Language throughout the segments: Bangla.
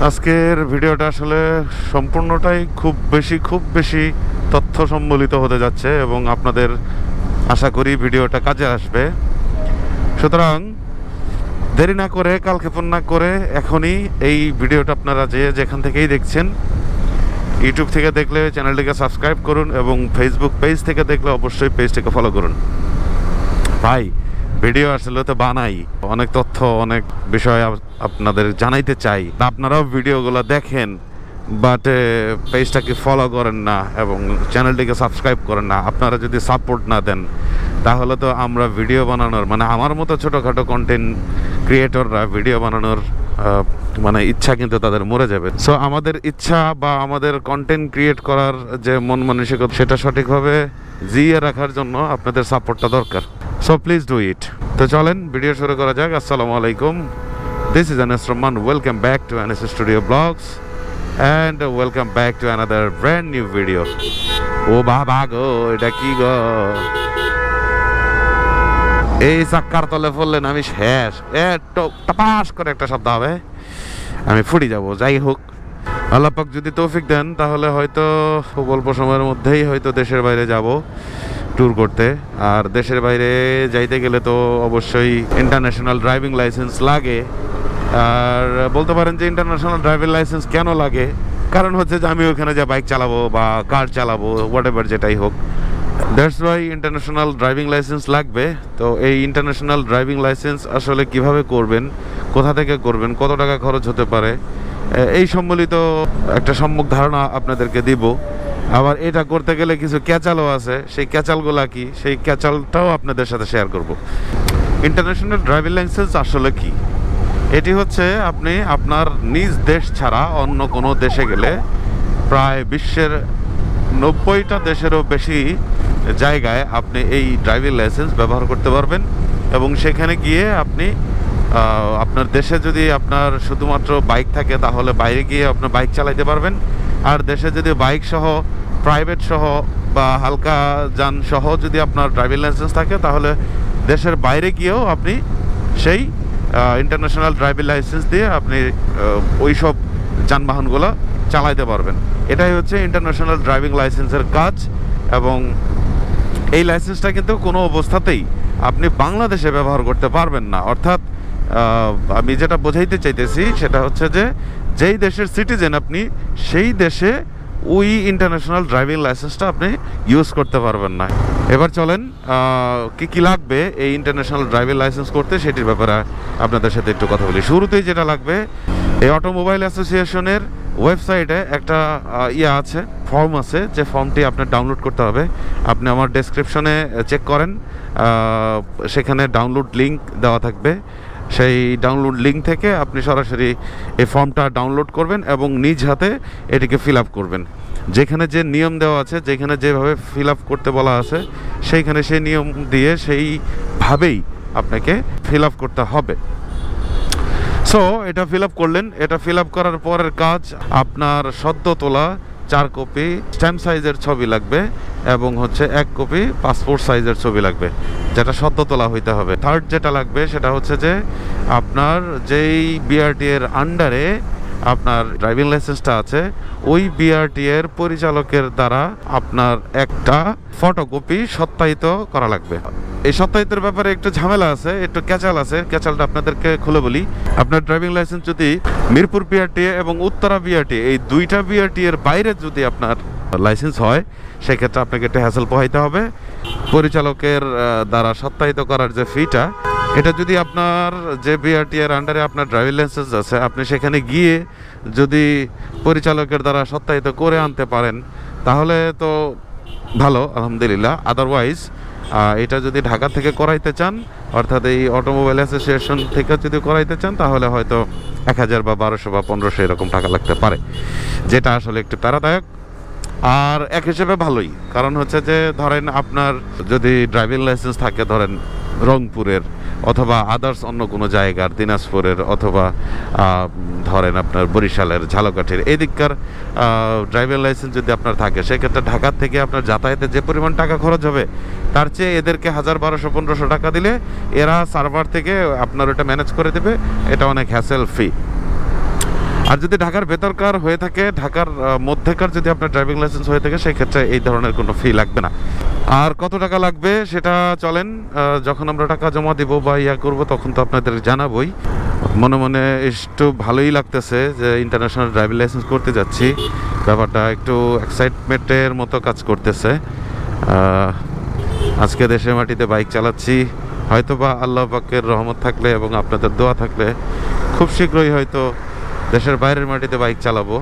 আজকের ভিডিওটা আসলে সম্পূর্ণটাই খুব বেশি তথ্য সম্বলিত হতে যাচ্ছে এবং আপনাদের আশা করি ভিডিওটা কাজে আসবে। সুতরাং দেরি না করে, কালক্ষেপণ না করে এখনই এই ভিডিওটা আপনারা যেখান থেকেই দেখছেন, ইউটিউব থেকে দেখলে চ্যানেলটিকে সাবস্ক্রাইব করুন এবং ফেসবুক পেজ থেকে দেখলে অবশ্যই পেজটিকে ফলো করুন। ভাই ভিডিও আসলে তো বানাই, অনেক তথ্য অনেক বিষয় আপনাদের জানাইতে চাই, আপনারাও ভিডিওগুলো দেখেন বাট পেজটাকে ফলো করেন না এবং চ্যানেলটিকে সাবস্ক্রাইব করেন না। আপনারা যদি সাপোর্ট না দেন তাহলে তো আমরা ভিডিও বানানোর আমার মতো ছোটোখাটো কন্টেন্ট ক্রিয়েটররা ভিডিও বানানোর ইচ্ছা কিন্তু তাদের মরে যাবে। সো আমাদের ইচ্ছা বা আমাদের কন্টেন্ট ক্রিয়েট করার যে মন মানসিকতা, সেটা সঠিকভাবে জিইয়ে রাখার জন্য আপনাদের সাপোর্টটা দরকার। So please do it. তো চলেন ভিডিও শুরু করা যাক। আসসালামু আলাইকুম, this is Ns Romman. Welcome back to Ns Studio Vlogs and welcome back to another brand new video. ও বাবা গো, এটা কি গো, এই চাক্কার তলে পড়লেন আমি শেষ। টাপাস করে একটা শব্দ হবে, আমি ফুটে যাব। যাই হোক, আল্লাহ পাক যদি তৌফিক দেন তাহলে হয়তো খুব অল্প সময়ের মধ্যেই হয়তো দেশের বাইরে যাব ট্যুর করতে। আর দেশের বাইরে যাইতে গেলে তো অবশ্যই ইন্টারন্যাশনাল ড্রাইভিং লাইসেন্স লাগে। আর বলতে পারেন যে ইন্টারন্যাশনাল ড্রাইভিং লাইসেন্স কেন লাগে, কারণ হচ্ছে যে আমি ওখানে যা বাইক চালাবো বা কার চালাবো, হোয়াট এভার যেটাই হোক, that's why international driving licence লাগবে। তো এই ইন্টারন্যাশনাল ড্রাইভিং লাইসেন্স আসলে কিভাবে করবেন, কোথা থেকে করবেন, কত টাকা খরচ হতে পারে, এই সম্বলিত একটা সম্যক ধারণা আপনাদেরকে দিব। আবার এটা করতে গেলে কিছু ক্যাচালও আছে, সেই ক্যাচালগুলা কি, সেই ক্যাচালটাও আপনাদের সাথে শেয়ার করব। ইন্টারন্যাশনাল ড্রাইভিং লাইসেন্স আসলে কি? এটি হচ্ছে আপনি আপনার নিজ দেশ ছাড়া অন্য কোনো দেশে গেলে প্রায় বিশ্বের 90টা দেশেরও বেশি জায়গায় আপনি এই ড্রাইভিং লাইসেন্স ব্যবহার করতে পারবেন। এবং সেখানে গিয়ে আপনি আপনার দেশে যদি আপনার শুধুমাত্র বাইক থাকে তাহলে বাইরে গিয়ে আপনার বাইক চালাইতে পারবেন। আর দেশে যদি বাইক সহ, প্রাইভেট সহ বা হালকা যান সহ যদি আপনার ড্রাইভিং লাইসেন্স থাকে তাহলে দেশের বাইরে গিয়েও আপনি সেই ইন্টারন্যাশনাল ড্রাইভিং লাইসেন্স দিয়ে আপনি ওই সব যানবাহনগুলো চালাইতে পারবেন। এটাই হচ্ছে ইন্টারন্যাশনাল ড্রাইভিং লাইসেন্সের কাজ। এবং এই লাইসেন্সটা কিন্তু কোনো অবস্থাতেই আপনি বাংলাদেশে ব্যবহার করতে পারবেন না। অর্থাৎ আমি যেটা বোঝাইতে চাইতেছি সেটা হচ্ছে যে যেই দেশের সিটিজেন আপনি, সেই দেশে ওই ইন্টারন্যাশনাল ড্রাইভিং লাইসেন্সটা আপনি ইউজ করতে পারবেন না। এবার চলেন কি লাগবে এই ইন্টারন্যাশনাল ড্রাইভিং লাইসেন্স করতে, সেটির ব্যাপারে আপনাদের সাথে একটু কথা বলি। শুরুতেই যেটা লাগবে, এই অটোমোবাইল অ্যাসোসিয়েশনের ওয়েবসাইটে একটা আছে, ফর্ম আছে, যে ফর্মটি আপনার ডাউনলোড করতে হবে। আপনি আমার ডেসক্রিপশনে চেক করেন, সেখানে ডাউনলোড লিঙ্ক দেওয়া থাকবে। সেই ডাউনলোড লিঙ্ক থেকে আপনি সরাসরি এই ফর্মটা ডাউনলোড করবেন এবং নিজ হাতে এটিকে ফিল আপ করবেন। যেখানে যে নিয়ম দেওয়া আছে, যেখানে যেভাবে ফিল আপ করতে বলা আছে, সেইখানে সেই নিয়ম দিয়ে সেইভাবেই আপনাকে ফিল আপ করতে হবে। সো এটা ফিল আপ করলেন। এটা ফিল আপ করার পরের কাজ, আপনার সদ্য তোলা 4 কপি স্ট্যাম্প সাইজের ছবি লাগবে এবং হচ্ছে 1 কপি পাসপোর্ট সাইজের ছবি লাগবে, যেটা সদ্য তোলা হইতে হবে। থার্ড যেটা লাগবে সেটা হচ্ছে যে আপনার যেই বিআরটি এর আন্ডারে আপনার ড্রাইভিং লাইসেন্সটা আছে, ওই বিআরটি এর পরিচালকের দ্বারা আপনার একটা ফটোকপি সত্যায়িত করা লাগবে। এই সত্যায়িতের ব্যাপারে একটু ঝামেলা আছে, একটু ক্যাচাল আছে। ক্যাচালটা আপনাদেরকে খুলে বলি। আপনার ড্রাইভিং লাইসেন্স যদি মিরপুর বিআরটি এবং উত্তরা বিআরটি, এই দুইটা বিআরটি এর বাইরে যদি আপনার লাইসেন্স হয়, সেক্ষেত্রে আপনাকে একটা হ্যাসেল পোহাইতে হবে। পরিচালকের দ্বারা সত্যায়িত করার যে ফিটা, এটা যদি আপনার যে বিআরটি এর আন্ডারে আপনার ড্রাইভিং লাইসেন্স আছে, আপনি সেখানে গিয়ে যদি পরিচালকের দ্বারা সত্যায়িত করে আনতে পারেন তাহলে তো ভালো, আলহামদুলিল্লাহ। আদারওয়াইজ এটা যদি ঢাকা থেকে করাইতে চান, অর্থাৎ এই অটোমোবাইল অ্যাসোসিয়েশন থেকে যদি করাইতে চান, তাহলে হয়তো 1000 বা 1200 বা 1500 এরকম টাকা লাগতে পারে, যেটা আসলে একটু প্যারাদায়ক। আর এক হিসেবে ভালোই, কারণ হচ্ছে যে ধরেন আপনার যদি ড্রাইভিং লাইসেন্স থাকে ধরেন রংপুরের অথবা আদার্স অন্য কোনো জায়গার, দিনাজপুরের অথবা ধরেন আপনার বরিশালের, ঝালকাঠির এই দিককার ড্রাইভিং লাইসেন্স যদি আপনার থাকে, সেক্ষেত্রে ঢাকার থেকে আপনার যাতায়াতে যে পরিমাণ টাকা খরচ হবে তার চেয়ে এদেরকে 1000, 1200, 1500 টাকা দিলে এরা সার্ভার থেকে আপনার ওটা ম্যানেজ করে দেবে। এটা অনেক হ্যাসেল ফ্রি। আর যদি ঢাকার ভেতরকার হয়ে থাকে, ঢাকার মধ্যেকার যদি আপনার ড্রাইভিং লাইসেন্স হয়ে থাকে, সেই ক্ষেত্রে এই ধরনের কোনো ফি লাগবে না। আর কত টাকা লাগবে সেটা চলেন যখন আমরা টাকা জমা দিব বা ইয়া করবো তখন তো আপনাদের জানাবোই। মনে মনে একটু ভালোই লাগতেছে যে ইন্টারন্যাশনাল ড্রাইভিং লাইসেন্স করতে যাচ্ছি, ব্যাপারটা একটু এক্সাইটমেন্টের মতো কাজ করতেছে। আজকে দেশের মাটিতে বাইক চালাচ্ছি, হয়তো বা আল্লাহ পাকের রহমত থাকলে এবং আপনাদের দোয়া থাকলে খুব শীঘ্রই হয়তো দেশের বাইরের মাটিতে বাইক চালাবো।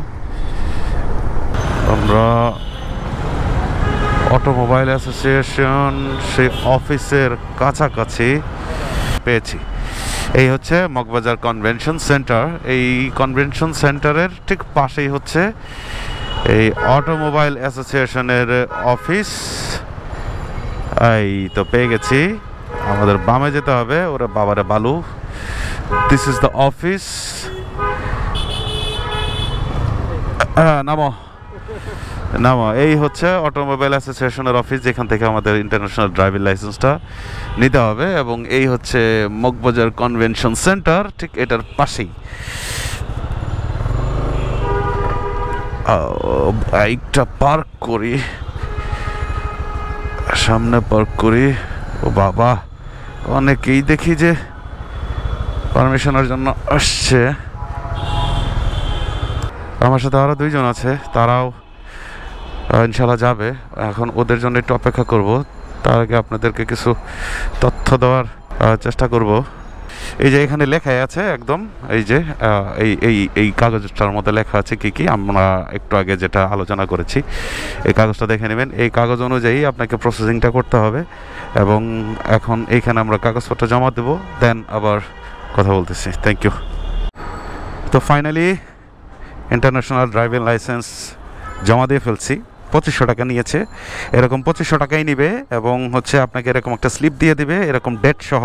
আমরা অটোমোবাইল অ্যাসোসিয়েশন সেই অফিসের কাছাকাছি পেয়েছি। এই হচ্ছে মগবাজার কনভেনশন সেন্টার। এই কনভেনশন সেন্টারের ঠিক পাশেই হচ্ছে এই অটোমোবাইল অ্যাসোসিয়েশনের অফিস। এই তো পেয়ে গেছি, আমাদের বামে যেতে হবে। ওরা বাবারে বালু, দিস ইজ দ্য অফিস। নামো নামো, এই হচ্ছে অটোমোবাইল অ্যাসোসিয়েশনের অফিস, যেখান থেকে আমাদের ইন্টারন্যাশনাল ড্রাইভিং লাইসেন্সটা নিতে হবে। এবং এই হচ্ছে মগবাজার কনভেনশন সেন্টার, ঠিক এটার পাশেই। বাইকটা পার্ক করি, সামনে পার্ক করি। ও বাবা, অনেকেই দেখি যে পারমিশনের জন্য আসছে। আমার সাথে আরও দুইজন আছে, তারাও ইনশাল্লাহ যাবে। এখন ওদের জন্য একটু অপেক্ষা করব, তার আগে আপনাদেরকে কিছু তথ্য দেওয়ার চেষ্টা করব। এই যে এখানে লেখাই আছে একদম, এই যে এই কাগজটার মধ্যে লেখা আছে কি কি আমরা একটু আগে যেটা আলোচনা করেছি। এই কাগজটা দেখে নেবেন। এই কাগজ অনুযায়ী আপনাকে প্রসেসিংটা করতে হবে। এবং এখন এইখানে আমরা কাগজপত্র জমা দেবো, দেন আবার কথা বলতেছি। Thank you. তো ফাইনালি ইন্টারন্যাশনাল ড্রাইভিং লাইসেন্স জমা দিয়ে ফেলছি। 2500 টাকা নিয়েছে, এরকম 2500 টাকাই নিবে। এবং হচ্ছে আপনাকে এরকম একটা স্লিপ দিয়ে দিবে, এরকম ডেট সহ।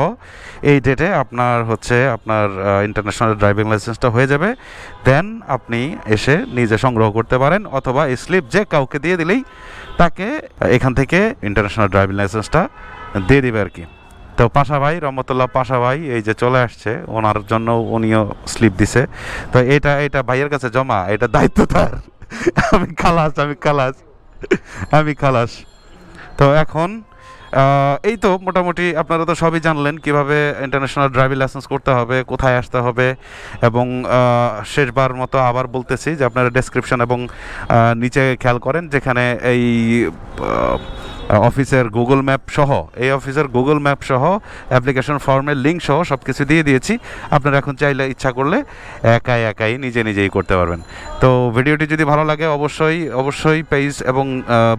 এই ডেটে আপনার হচ্ছে আপনার ইন্টারন্যাশনাল ড্রাইভিং লাইসেন্সটা হয়ে যাবে। দেন আপনি এসে নিজে সংগ্রহ করতে পারেন, অথবা এই স্লিপ যে কাউকে দিয়ে দিলেই তাকে এখান থেকে ইন্টারন্যাশনাল ড্রাইভিং লাইসেন্সটা দিয়ে দিবে আর কি। তো পাশা ভাই, রহমতুল্লাহ পাশা ভাই এই যে চলে আসছে, ওনার জন্য উনিও স্লিপ দিছে। তো এটা ভাইয়ের কাছে জমা, এটা দায়িত্ব তার। আমি খালাস। তো এখন এই তো মোটামুটি আপনারা তো সবই জানলেন কিভাবে ইন্টারন্যাশনাল ড্রাইভিং লাইসেন্স করতে হবে, কোথায় আসতে হবে। এবং শেষবার মতো আবার বলতেছি যে আপনারা ডেসক্রিপশন এবং নিচে খেয়াল করেন, যেখানে এই অফিসের গুগল ম্যাপ সহ, এই অফিসের গুগল ম্যাপ সহ অ্যাপ্লিকেশন ফর্মের লিঙ্ক সহ সব কিছু দিয়ে দিয়েছি। আপনারা এখন চাইলে ইচ্ছা করলে একাই নিজেই করতে পারবেন। তো ভিডিওটি যদি ভালো লাগে অবশ্যই পেজ এবং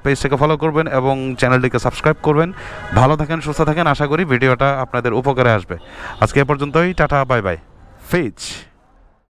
পেজটাকে ফলো করবেন এবং চ্যানেলটিকে সাবস্ক্রাইব করবেন। ভালো থাকেন, সুস্থ থাকেন। আশা করি ভিডিওটা আপনাদের উপকারে আসবে। আজকে এ পর্যন্তই, টাটা, বাই বাই, ফিচ।